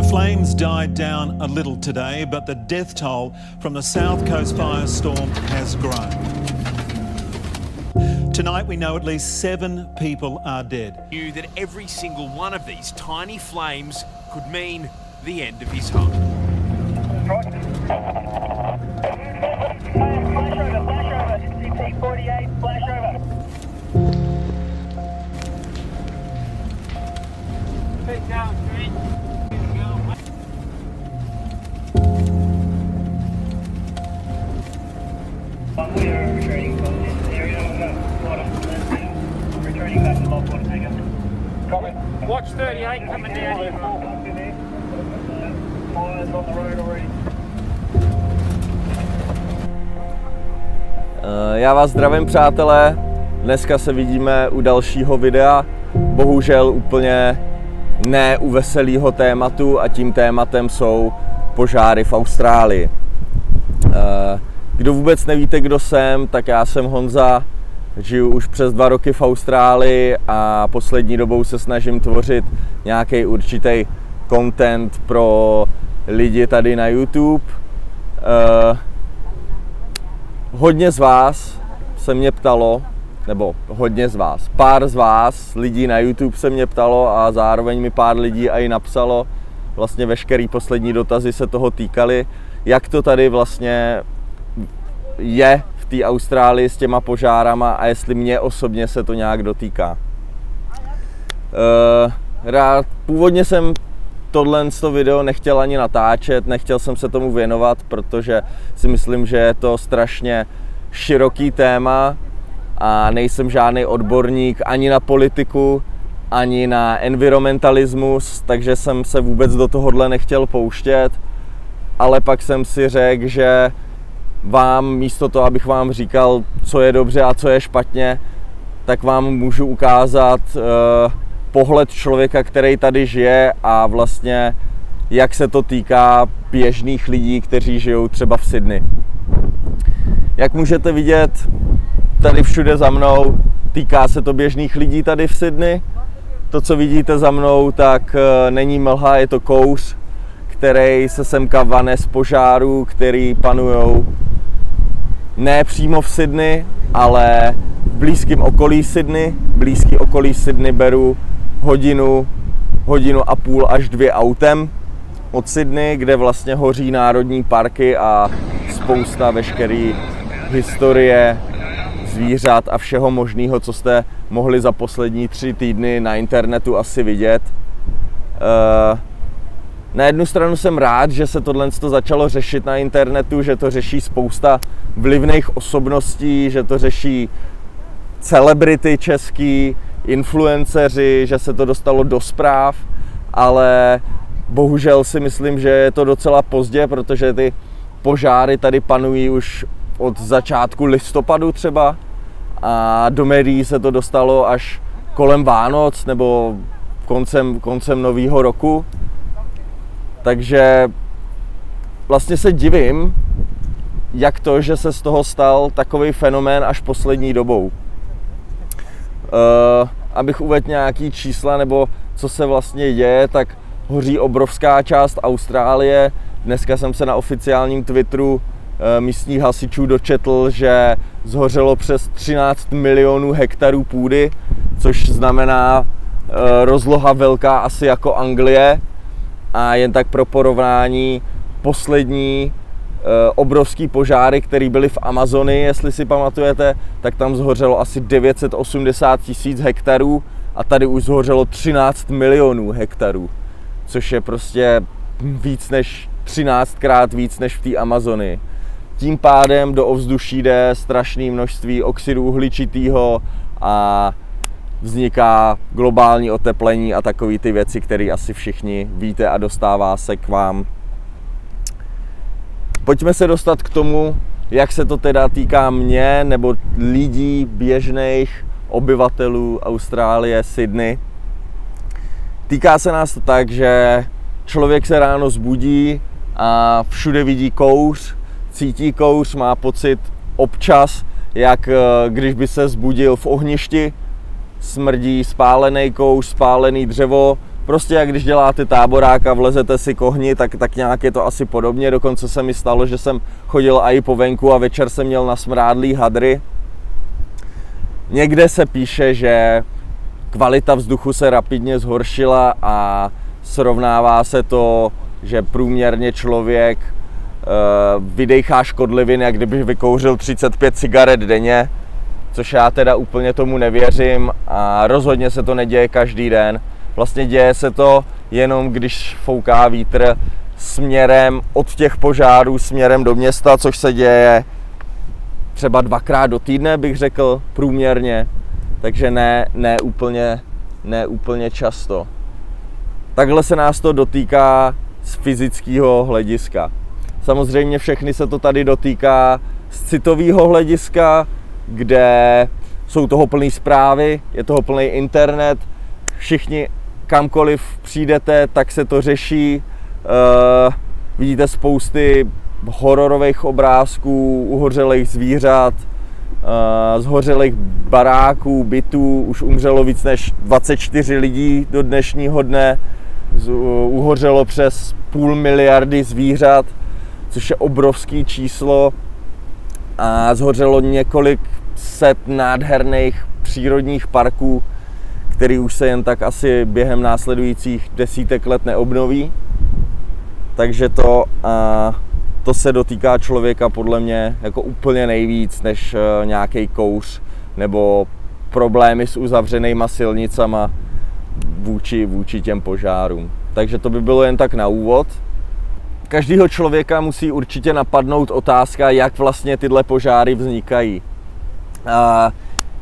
flames died down a little today, but the death toll from the South Coast firestorm has grown. Tonight we know at least 7 people are dead. Knew that every single one of these tiny flames could mean the end of his home. Flash over, CP48, flash over. Take down, 3. We are returning from this area. Returning back to Lock Water Tanker. Copy. Watch 38 coming down here. Fires on the road already. Já vás zdravím, přátelé. Dneska se vidíme u dalšího videa. Bohužel úplně ne u veselého tématu, a tím tématem jsou požáry v Austrálii. Kdo vůbec nevíte, kdo jsem, tak já jsem Honza, žiju už přes 2 roky v Austrálii a poslední dobou se snažím tvořit nějaký určitý content pro lidi tady na YouTube. Hodně z vás se mě ptalo, nebo hodně z vás, pár z vás lidí na YouTube se mě ptalo a zároveň mi pár lidí i napsalo, vlastně veškerý poslední dotazy se toho týkaly, jak to tady vlastně je v té Austrálii s těma požárama a jestli mě osobně se to nějak dotýká. Původně jsem tohle video nechtěl ani natáčet, nechtěl jsem se tomu věnovat, protože si myslím, že je to strašně široký téma a nejsem žádný odborník ani na politiku, ani na environmentalismus, takže jsem se vůbec do tohohle nechtěl pouštět, ale pak jsem si řekl, že vám místo toho, abych vám říkal, co je dobře a co je špatně, tak vám můžu ukázat pohled člověka, který tady žije a vlastně jak se to týká běžných lidí, kteří žijou třeba v Sydney. Jak můžete vidět tady všude za mnou, týká se to běžných lidí tady v Sydney. To, co vidíte za mnou, tak není mlha, je to kouř, který se semka vane z požárů, který panujou ne přímo v Sydney, ale v blízkém okolí Sydney. Blízký okolí Sydney beru hodinu a půl až 2 autem od Sydney, kde vlastně hoří národní parky a spousta veškerý historie, zvířat a všeho možného, co jste mohli za poslední 3 týdny na internetu asi vidět. Na jednu stranu jsem rád, že se tohle začalo řešit na internetu, že to řeší spousta vlivných osobností, že to řeší celebrity český, influenceři, že se to dostalo do zpráv, ale bohužel si myslím, že je to docela pozdě, protože ty požáry tady panují už od začátku listopadu třeba a do médií se to dostalo až kolem Vánoc nebo koncem nového roku. Takže vlastně se divím, jak to, že se z toho stal takový fenomén až poslední dobou. Abych uvedl nějaký čísla nebo co se vlastně děje, tak hoří obrovská část Austrálie. Dneska jsem se na oficiálním Twitteru místních hasičů dočetl, že zhořelo přes 13 milionů hektarů půdy, což znamená rozloha velká asi jako Anglie. A jen tak pro porovnání, poslední obrovský požáry, které byly v Amazonii, jestli si pamatujete, tak tam zhořelo asi 980 000 hektarů a tady už zhořelo 13 milionů hektarů, což je prostě víc než 13krát víc než v té Amazonii. Tím pádem do ovzduší jde strašné množství oxidu uhličitého a vzniká globální oteplení a takové ty věci, které asi všichni víte a dostává se k vám. Pojďme se dostat k tomu, jak se to teda týká mě nebo lidí, běžných obyvatelů Austrálie, Sydney. Týká se nás to tak, že člověk se ráno zbudí a všude vidí kouř, cítí kouř, má pocit občas, jak když by se zbudil v ohništi, smrdí spálený kouř, spálený dřevo, Prostě jak když děláte táborák a vlezete si k ohni, tak nějak je to asi podobně. Dokonce se mi stalo, že jsem chodil i po venku a večer jsem měl na smrádlý hadry. Někde se píše, že kvalita vzduchu se rapidně zhoršila a srovnává se to, že průměrně člověk vydechá škodlivin, jak kdyby vykouřil 35 cigaret denně, což já teda úplně tomu nevěřím a rozhodně se to neděje každý den. Vlastně děje se to jenom, když fouká vítr směrem od těch požárů směrem do města, což se děje třeba 2krát do týdne, bych řekl, průměrně. Takže ne úplně často. Takhle se nás to dotýká z fyzického hlediska. Samozřejmě všechny se to tady dotýká z citového hlediska, kde jsou toho plný zprávy, je toho plný internet, všichni kamkoliv přijdete, tak se to řeší. Vidíte spousty hororových obrázků, uhořelých zvířat, zhořelých baráků, bytů, už umřelo víc než 24 lidí do dnešního dne, uhořelo přes 500 miliardy zvířat, což je obrovský číslo a zhořelo několik set nádherných přírodních parků, který už se jen tak asi během následujících desítek let neobnoví. Takže to se dotýká člověka podle mě jako úplně nejvíc než nějaký kouř nebo problémy s uzavřenýma silnicama vůči těm požárům. Takže to by bylo jen tak na úvod. Každýho člověka musí určitě napadnout otázka, jak vlastně tyhle požáry vznikají.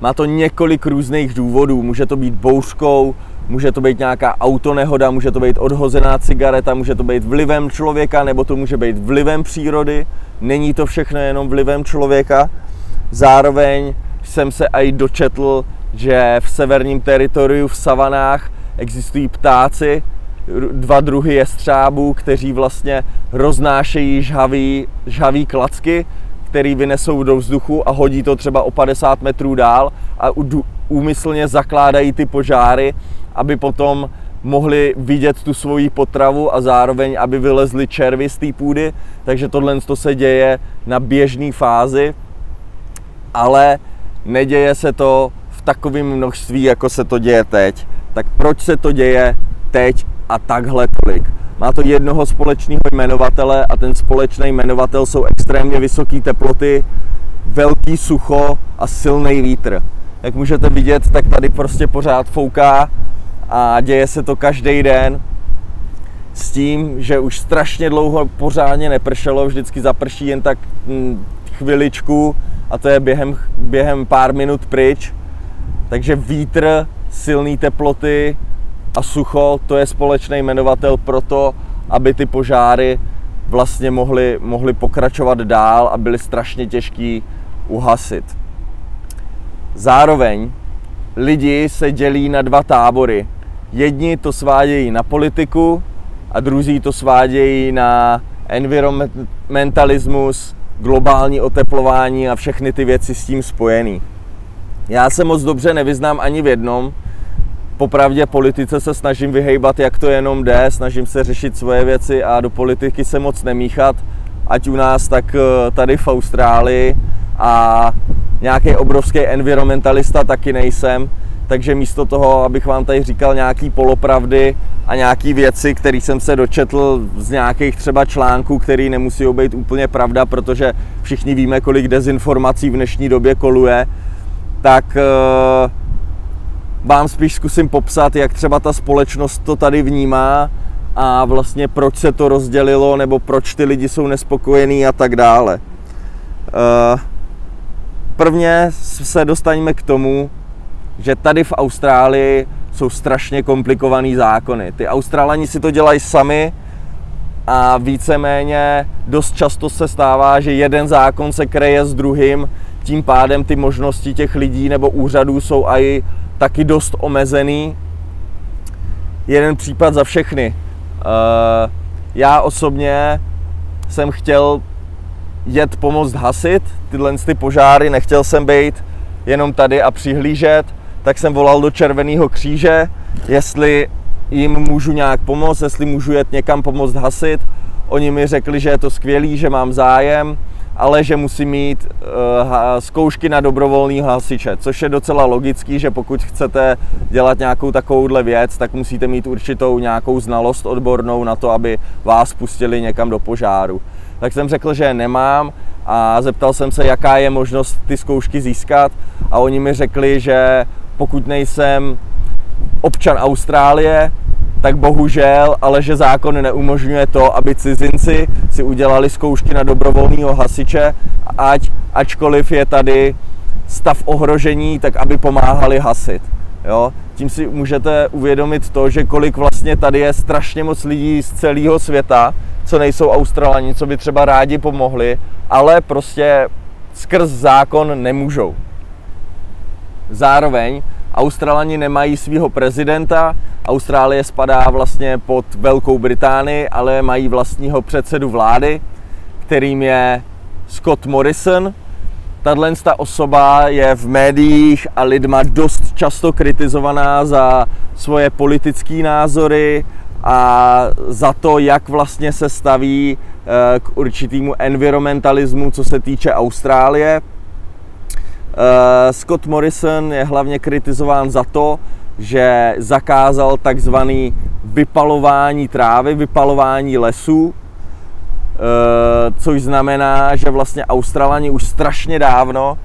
Má to několik různých důvodů. Může to být bouřkou, může to být nějaká autonehoda, může to být odhozená cigareta, může to být vlivem člověka, nebo to může být vlivem přírody. Není to všechno jenom vlivem člověka. Zároveň jsem se i dočetl, že v severním teritoriu v savanách existují ptáci, 2 druhy jestřábů, kteří vlastně roznášejí žhavý klacky, který vynesou do vzduchu a hodí to třeba o 50 metrů dál a úmyslně zakládají ty požáry, aby potom mohli vidět tu svoji potravu a zároveň, aby vylezly červy z té půdy. Takže tohle se děje na běžné fázi, ale neděje se to v takovém množství, jako se to děje teď. Tak proč se to děje teď a takhle tolik? Má to jednoho společného jmenovatele a ten společný jmenovatel jsou extrémně vysoké teploty, velký sucho a silný vítr. Jak můžete vidět, tak tady prostě pořád fouká a děje se to každý den s tím, že už strašně dlouho pořádně nepršelo, vždycky zaprší jen tak chviličku a to je během pár minut pryč. Takže vítr, silné teploty a sucho, to je společný jmenovatel pro to, aby ty požáry vlastně mohly pokračovat dál a byly strašně těžký uhasit. Zároveň lidi se dělí na 2 tábory. Jedni to svádějí na politiku a druzí to svádějí na environmentalismus, globální oteplování a všechny ty věci s tím spojený. Já se moc dobře nevyznám ani v jednom. Popravdě politice se snažím vyhejbat, jak to jenom jde, snažím se řešit svoje věci a do politiky se moc nemíchat, ať u nás, tak tady v Austrálii, a nějaký obrovský environmentalista taky nejsem, takže místo toho, abych vám tady říkal nějaký polopravdy a nějaký věci, které jsem se dočetl z nějakých třeba článků, které nemusí být úplně pravda, protože všichni víme, kolik dezinformací v dnešní době koluje, tak vám spíš zkusím popsat, jak třeba ta společnost to tady vnímá a vlastně proč se to rozdělilo, nebo proč ty lidi jsou nespokojení a tak dále. Prvně se dostaneme k tomu, že tady v Austrálii jsou strašně komplikovaný zákony. Ty Australani si to dělají sami a víceméně dost často se stává, že jeden zákon se kreje s druhým, tím pádem ty možnosti těch lidí nebo úřadů jsou i taky dost omezený. Jeden případ za všechny. Já osobně jsem chtěl jet pomoct hasit tyhle požáry, nechtěl jsem být jenom tady a přihlížet, tak jsem volal do Červeného kříže, jestli jim můžu nějak pomoct, jestli můžu jet někam pomoct hasit. Oni mi řekli, že je to skvělý, že mám zájem, ale že musím mít zkoušky na dobrovolného hasiče, což je docela logický, že pokud chcete dělat nějakou takovouhle věc, tak musíte mít určitou nějakou znalost odbornou na to, aby vás pustili někam do požáru. Tak jsem řekl, že nemám a zeptal jsem se, jaká je možnost ty zkoušky získat, a oni mi řekli, že pokud nejsem občan Austrálie, tak bohužel, ale že zákon neumožňuje to, aby cizinci si udělali zkoušky na dobrovolného hasiče, ačkoliv je tady stav ohrožení, tak aby pomáhali hasit. Jo? Tím si můžete uvědomit to, že kolik vlastně tady je strašně moc lidí z celého světa, co nejsou Australani, co by třeba rádi pomohli, ale prostě skrz zákon nemůžou. Zároveň Australani nemají svého prezidenta, Austrálie spadá vlastně pod Velkou Británii, ale mají vlastního předsedu vlády, kterým je Scott Morrison. Tato osoba je v médiích a lidma dost často kritizovaná za svoje politické názory a za to, jak vlastně se staví k určitému environmentalismu, co se týče Austrálie. Scott Morrison je hlavně kritizován za to, že zakázal takzvané vypalování trávy, vypalování lesů, což znamená, že vlastně Australani už strašně dávno,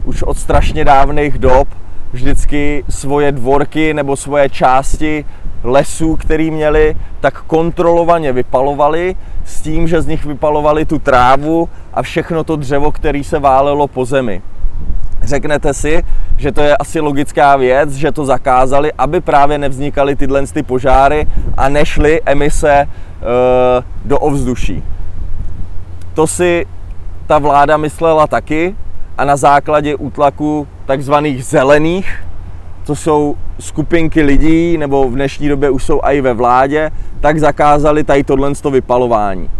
už od strašně dávných dob vždycky svoje dvorky nebo svoje části lesů, který měli, tak kontrolovaně vypalovali s tím, že z nich vypalovali tu trávu a všechno to dřevo, které se válelo po zemi. Řeknete si, že to je asi logická věc, že to zakázali, aby právě nevznikaly tyhle požáry a nešly emise do ovzduší. To si ta vláda myslela taky a na základě útlaku takzvaných zelených, to jsou skupinky lidí, nebo v dnešní době už jsou i ve vládě, tak zakázali tady tohle vypalování.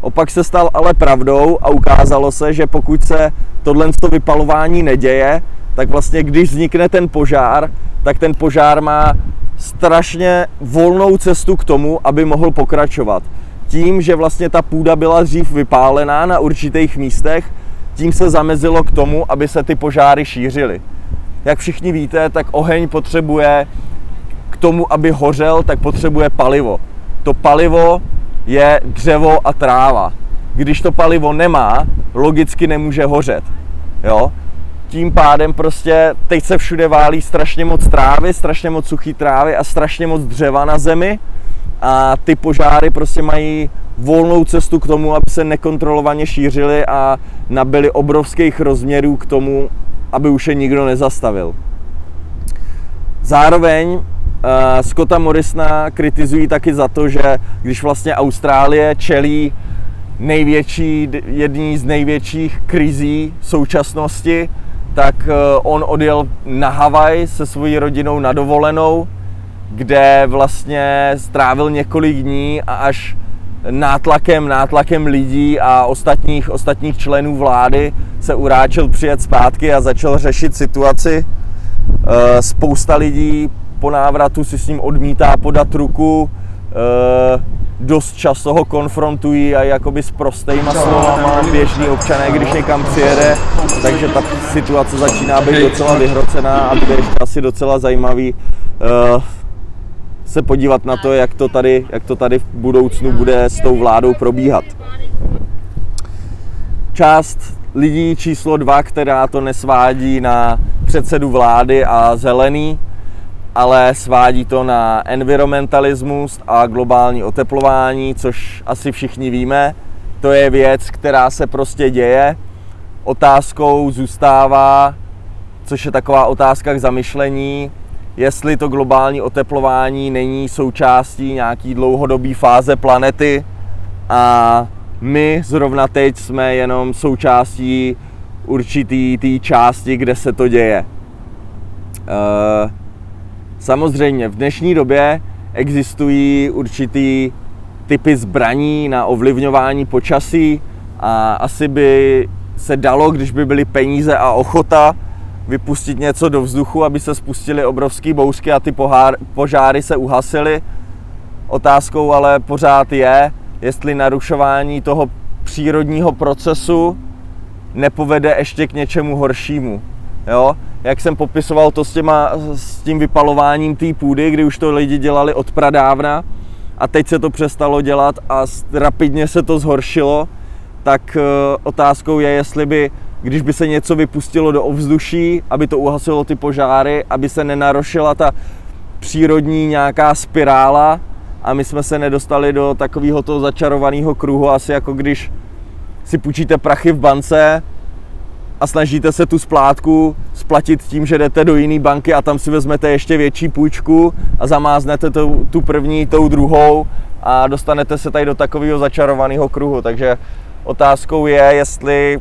Opak se stal ale pravdou a ukázalo se, že pokud se tohle vypalování neděje, tak vlastně když vznikne ten požár, tak ten požár má strašně volnou cestu k tomu, aby mohl pokračovat. Tím, že vlastně ta půda byla dřív vypálená na určitých místech, tím se zamezilo k tomu, aby se ty požáry šířily. Jak všichni víte, tak oheň potřebuje k tomu, aby hořel, tak potřebuje palivo. To palivo je dřevo a tráva. Když to palivo nemá, logicky nemůže hořet. Jo? Tím pádem prostě teď se všude válí strašně moc trávy, strašně moc suchý trávy a strašně moc dřeva na zemi a ty požáry prostě mají volnou cestu k tomu, aby se nekontrolovaně šířily a nabyly obrovských rozměrů k tomu, aby už je nikdo nezastavil. Zároveň Scotta Morrisona kritizují taky za to, že když vlastně Austrálie čelí jední z největších krizí současnosti, tak on odjel na Havaj se svojí rodinou na dovolenou, kde vlastně strávil několik dní a až nátlakem lidí a ostatních členů vlády se uráčil přijet zpátky a začal řešit situaci. Spousta lidí po návratu si s ním odmítá podat ruku, dost často ho konfrontují a jakoby s prostejma slovama běžný občané, když někam přijede, takže ta situace začíná být docela vyhrocená a bude ještě asi docela zajímavý se podívat na to, jak to tady v budoucnu bude s tou vládou probíhat. Část lidí číslo 2, která to nesvádí na předsedu vlády a zelený, ale svádí to na environmentalismus a globální oteplování, což asi všichni víme. To je věc, která se prostě děje. Otázkou zůstává, což je taková otázka k zamyšlení, jestli to globální oteplování není součástí nějaký dlouhodobý fáze planety a my zrovna teď jsme jenom součástí určitý té části, kde se to děje. Samozřejmě v dnešní době existují určitý typy zbraní na ovlivňování počasí a asi by se dalo, když by byly peníze a ochota, vypustit něco do vzduchu, aby se spustily obrovské bouřky a ty požáry se uhasily. Otázkou ale pořád je, jestli narušování toho přírodního procesu nepovede ještě k něčemu horšímu. Jo? Jak jsem popisoval to s tím vypalováním té půdy, kdy už to lidi dělali od pradávna a teď se to přestalo dělat a rapidně se to zhoršilo, tak otázkou je, jestli by, když by se něco vypustilo do ovzduší, aby to uhasilo ty požáry, aby se nenarušila ta přírodní nějaká spirála a my jsme se nedostali do takového toho začarovaného kruhu, asi jako když si půjčíte prachy v bance a snažíte se tu splátku splatit tím, že jdete do jiné banky a tam si vezmete ještě větší půjčku a zamáznete tu první, tou druhou a dostanete se tady do takového začarovaného kruhu. Takže otázkou je, jestli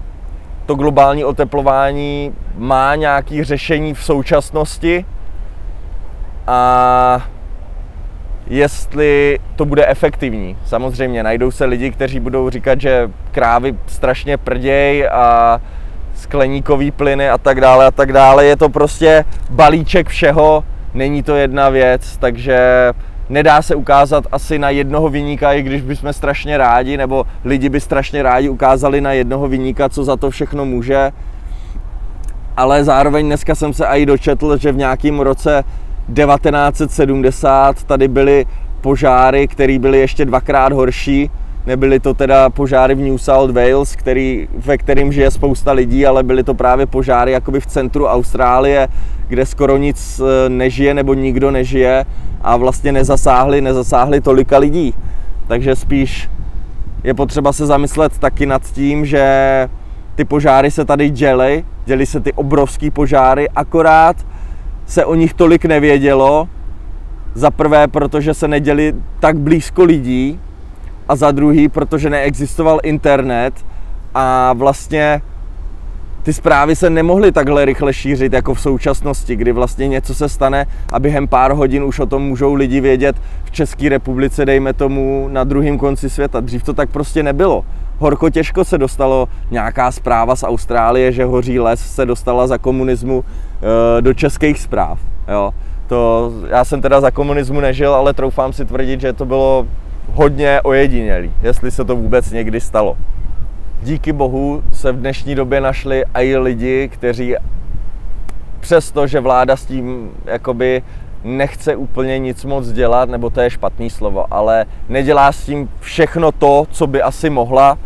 to globální oteplování má nějaké řešení v současnosti a jestli to bude efektivní. Samozřejmě najdou se lidi, kteří budou říkat, že krávy strašně prděj a skleníkový plyny a tak dále. Je to prostě balíček všeho, není to jedna věc, takže nedá se ukázat asi na jednoho viníka, i když bychom strašně rádi, nebo lidi by strašně rádi ukázali na jednoho viníka, co za to všechno může. Ale zároveň dneska jsem se i dočetl, že v nějakém roce 1970 tady byly požáry, které byly ještě dvakrát horší. Nebyly to teda požáry v New South Wales, ve kterým žije spousta lidí, ale byly to právě požáry jakoby v centru Austrálie, kde skoro nic nežije nebo nikdo nežije a vlastně nezasáhly tolika lidí. Takže spíš je potřeba se zamyslet taky nad tím, že ty požáry se tady děly se ty obrovský požáry, akorát se o nich tolik nevědělo. Za prvé, protože se neděli tak blízko lidí, a za druhý, protože neexistoval internet a vlastně ty zprávy se nemohly takhle rychle šířit jako v současnosti, kdy vlastně něco se stane a během pár hodin už o tom můžou lidi vědět v České republice, dejme tomu, na druhém konci světa. Dřív to tak prostě nebylo. Horko těžko se dostalo nějaká zpráva z Austrálie, že hoří les, se dostala za komunismu do českých zpráv. Jo. Já jsem teda za komunismu nežil, ale troufám si tvrdit, že to bylo hodně ojedinělý, jestli se to vůbec někdy stalo. Díky bohu se v dnešní době našli i lidi, kteří přesto, že vláda s tím jakoby nechce úplně nic moc dělat, nebo to je špatný slovo, ale nedělá s tím všechno to, co by asi mohla,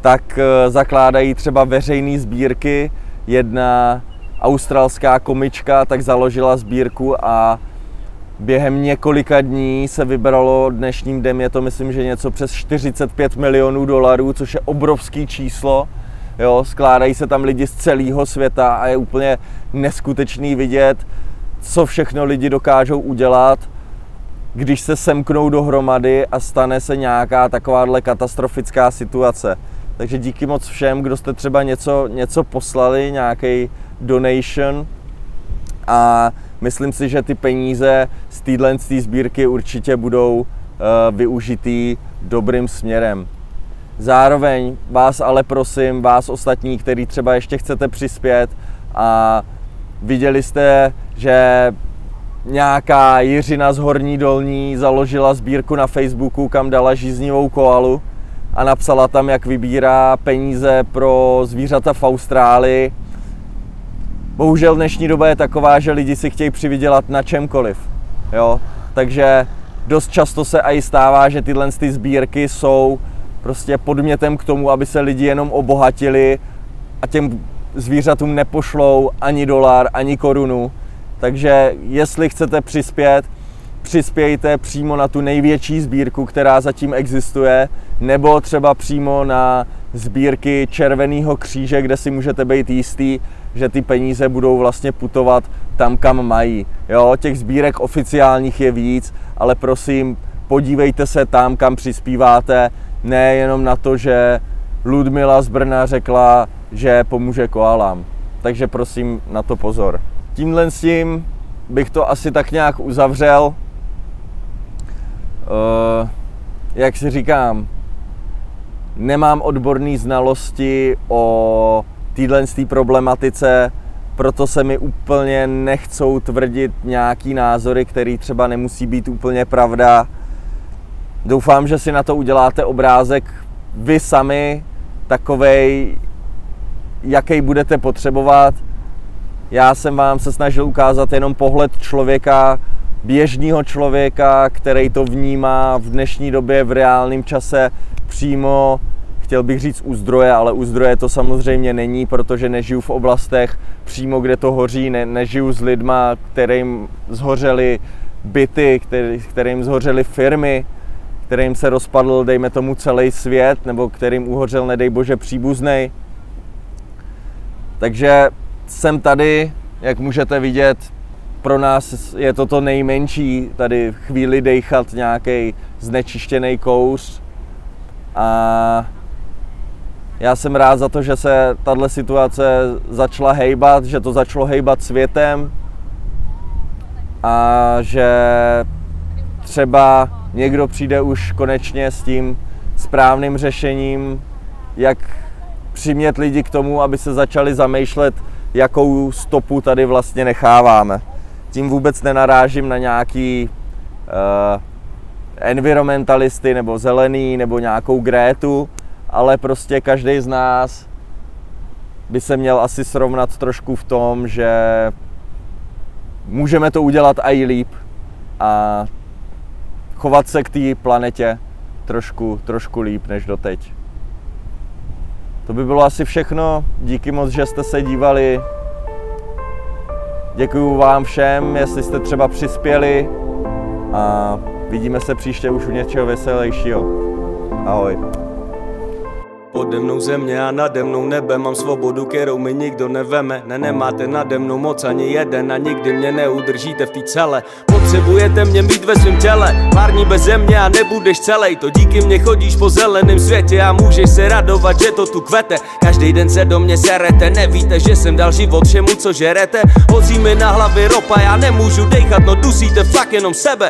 tak zakládají třeba veřejné sbírky. Jedna australská komička tak založila sbírku a během několika dní se vybralo, dnešním dnem je to myslím, že něco přes 45 milionů dolarů, což je obrovský číslo. Jo, skládají se tam lidi z celého světa a je úplně neskutečný vidět, co všechno lidi dokážou udělat, když se semknou dohromady a stane se nějaká takováhle katastrofická situace. Takže díky moc všem, kdo jste třeba něco poslali, nějaký donation, a myslím si, že ty peníze z téhle sbírky určitě budou využitý dobrým směrem. Zároveň vás ale prosím, vás ostatní, kteří třeba ještě chcete přispět a viděli jste, že nějaká Jiřina z Horní Dolní založila sbírku na Facebooku, kam dala žíznivou koalu a napsala tam, jak vybírá peníze pro zvířata v Austrálii. Bohužel dnešní doba je taková, že lidi si chtějí přivydělat na čemkoliv. Jo? Takže dost často se i stává, že tyhle sbírky jsou prostě podmětem k tomu, aby se lidi jenom obohatili a těm zvířatům nepošlou ani dolar, ani korunu. Takže jestli chcete přispět, přispějte přímo na tu největší sbírku, která zatím existuje, nebo třeba přímo na sbírky Červeného kříže, kde si můžete být jistý, že ty peníze budou vlastně putovat tam, kam mají. Jo, těch sbírek oficiálních je víc, ale prosím, podívejte se tam, kam přispíváte, ne jenom na to, že Ludmila z Brna řekla, že pomůže koalám. Takže prosím na to pozor. Tímhle s tím bych to asi tak nějak uzavřel. Jak si říkám, nemám odborné znalosti o téhle problematice, proto se mi úplně nechcou tvrdit nějaký názory, který třeba nemusí být úplně pravda. Doufám, že si na to uděláte obrázek vy sami, takovej, jaký budete potřebovat. Já jsem vám se snažil ukázat jenom pohled člověka, běžného člověka, který to vnímá v dnešní době v reálném čase přímo, chtěl bych říct u zdroje, ale u zdroje to samozřejmě není, protože nežiju v oblastech přímo, kde to hoří, nežiju s lidma, kterým zhořely byty, kterým zhořely firmy, kterým se rozpadl, dejme tomu, celý svět, nebo kterým uhořel, nedej bože, příbuznej. Takže jsem tady, jak můžete vidět, pro nás je to nejmenší, tady chvíli dejchat nějaký znečištěný kouř. A já jsem rád za to, že se tahle situace začala hejbat, že to začalo hejbat světem a že třeba někdo přijde už konečně s tím správným řešením, jak přimět lidi k tomu, aby se začali zamýšlet, jakou stopu tady vlastně necháváme. Tím vůbec nenarážím na nějaký environmentalisty nebo zelený nebo nějakou Grétu, ale prostě každý z nás by se měl asi srovnat trošku v tom, že můžeme to udělat i líp a chovat se k té planetě trošku líp než doteď. To by bylo asi všechno. Díky moc, že jste se dívali. Děkuju vám všem, jestli jste třeba přispěli a vidíme se příště už u něčeho veselějšího. Ahoj. Pode mnou země a nade mnou nebe, mám svobodu, kterou mi nikdo neveme. Nemáte nade mnou moc ani jeden a nikdy mě neudržíte v té cele. Potřebujete mě mít ve svém těle, pár dní bez země a nebudeš celej. To díky mně chodíš po zeleném světě a můžeš se radovat, že to tu kvete. Každý den se do mě serete, nevíte, že jsem dal život všemu, co žerete. Hoří mi na hlavě ropa, já nemůžu dejchat, no dusíte fakt jenom sebe.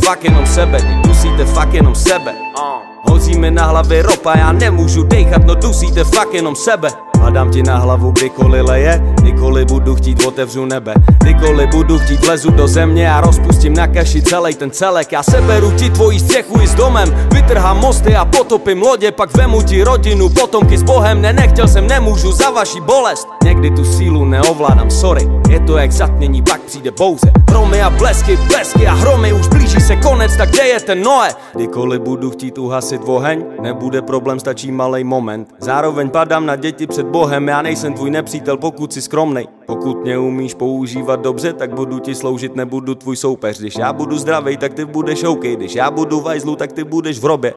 Fakt jenom sebe, dusíte fakt jenom sebe. Hoří mi na hlavě ropa, já nemůžu dejchat, no dusíte fakt jenom sebe. Padám ti na hlavu, kdykoliv leje, kdykoliv budu chtít, otevřu nebe. Kdykoliv budu chtít, vlezu do země a rozpustím na kaši celý ten celek. Já seberu ti tvoji střechu i s domem, vytrhám mosty a potopím lodě, pak vemu ti rodinu, potomky s Bohem. Nechtěl jsem, nemůžu za vaši bolest. Někdy tu sílu neovládám, sorry, je to jak zatmění, pak přijde bouře. Hromy a blesky a hromy, už blíží se konec, tak kde je ten Noé? Kdykoliv budu chtít uhasit oheň, nebude problém, stačí malej moment. Zároveň padám na děti před Bohem, já nejsem tvůj nepřítel, pokud jsi skromnej. Pokud mě umíš používat dobře, tak budu ti sloužit, nebudu tvůj soupeř. Když já budu zdravej, tak ty budeš OK, když já budu v hajzlu, tak ty budeš v hrobě.